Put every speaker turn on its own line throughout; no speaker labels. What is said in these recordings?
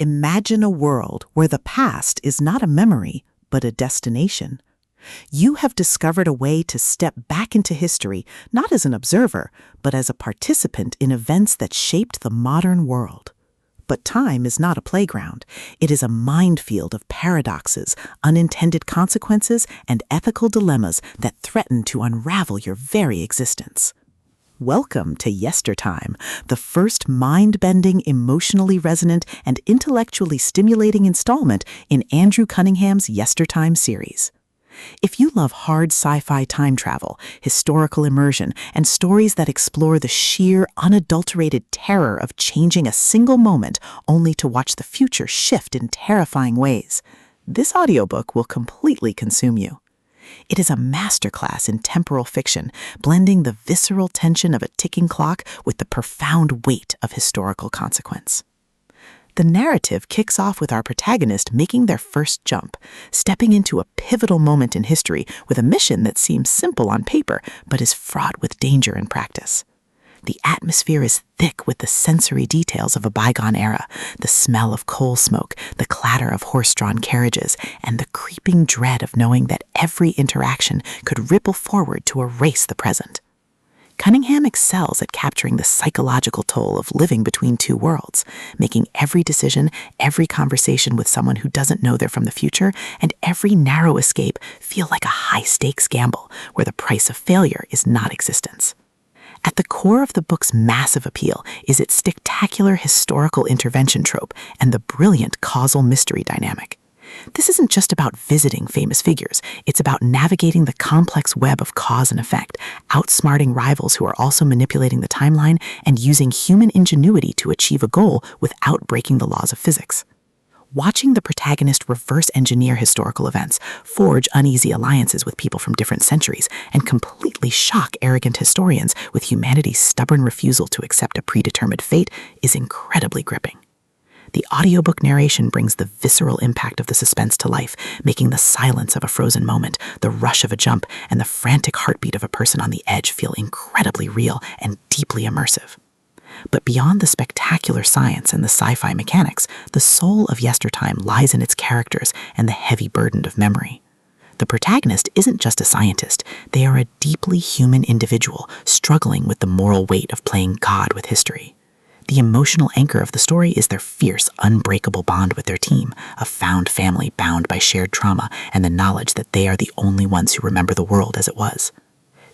Imagine a world where the past is not a memory, but a destination. You have discovered a way to step back into history, not as an observer, but as a participant in events that shaped the modern world. But time is not a playground. It is a minefield of paradoxes, unintended consequences, and ethical dilemmas that threaten to unravel your very existence. Welcome to Yestertime, the first mind-bending, emotionally resonant, and intellectually stimulating installment in Andrew Cunningham's Yestertime series. If you love hard sci-fi time travel, historical immersion, and stories that explore the sheer, unadulterated terror of changing a single moment only to watch the future shift in terrifying ways, this audiobook will completely consume you. It is a masterclass in temporal fiction, blending the visceral tension of a ticking clock with the profound weight of historical consequence. The narrative kicks off with our protagonist making their first jump, stepping into a pivotal moment in history with a mission that seems simple on paper but is fraught with danger in practice. The atmosphere is thick with the sensory details of a bygone era, the smell of coal smoke, the clatter of horse-drawn carriages, and the creeping dread of knowing that every interaction could ripple forward to erase the present. Cunningham excels at capturing the psychological toll of living between two worlds, making every decision, every conversation with someone who doesn't know they're from the future, and every narrow escape feel like a high-stakes gamble where the price of failure is not existence. At the core of the book's massive appeal is its spectacular historical intervention trope and the brilliant causal mystery dynamic. This isn't just about visiting famous figures, it's about navigating the complex web of cause and effect, outsmarting rivals who are also manipulating the timeline, and using human ingenuity to achieve a goal without breaking the laws of physics. Watching the protagonist reverse engineer historical events, forge uneasy alliances with people from different centuries, and completely shock arrogant historians with humanity's stubborn refusal to accept a predetermined fate is incredibly gripping. The audiobook narration brings the visceral impact of the suspense to life, making the silence of a frozen moment, the rush of a jump, and the frantic heartbeat of a person on the edge feel incredibly real and deeply immersive. But beyond the spectacular science and the sci-fi mechanics, the soul of Yestertime lies in its characters and the heavy burden of memory. The protagonist isn't just a scientist, they are a deeply human individual struggling with the moral weight of playing God with history. The emotional anchor of the story is their fierce, unbreakable bond with their team, a found family bound by shared trauma and the knowledge that they are the only ones who remember the world as it was.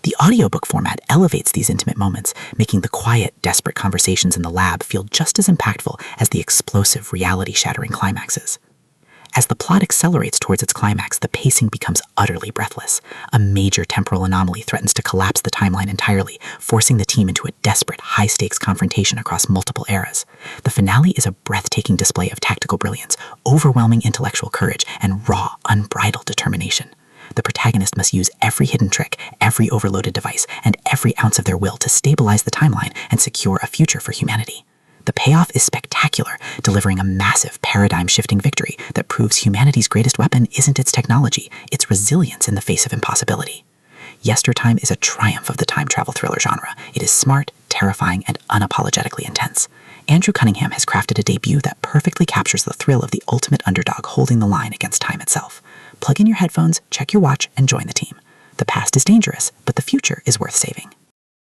The audiobook format elevates these intimate moments, making the quiet, desperate conversations in the lab feel just as impactful as the explosive, reality-shattering climaxes. As the plot accelerates towards its climax, the pacing becomes utterly breathless. A major temporal anomaly threatens to collapse the timeline entirely, forcing the team into a desperate, high-stakes confrontation across multiple eras. The finale is a breathtaking display of tactical brilliance, overwhelming intellectual courage, and raw, unbridled determination. The protagonist must use every hidden trick, every overloaded device, and every ounce of their will to stabilize the timeline and secure a future for humanity. The payoff is spectacular, delivering a massive paradigm-shifting victory that proves humanity's greatest weapon isn't its technology, it's resilience in the face of impossibility. Yestertime is a triumph of the time travel thriller genre. It is smart, terrifying, and unapologetically intense. Andrew Cunningham has crafted a debut that perfectly captures the thrill of the ultimate underdog holding the line against time itself. Plug in your headphones, check your watch, and join the team. The past is dangerous, but the future is worth saving.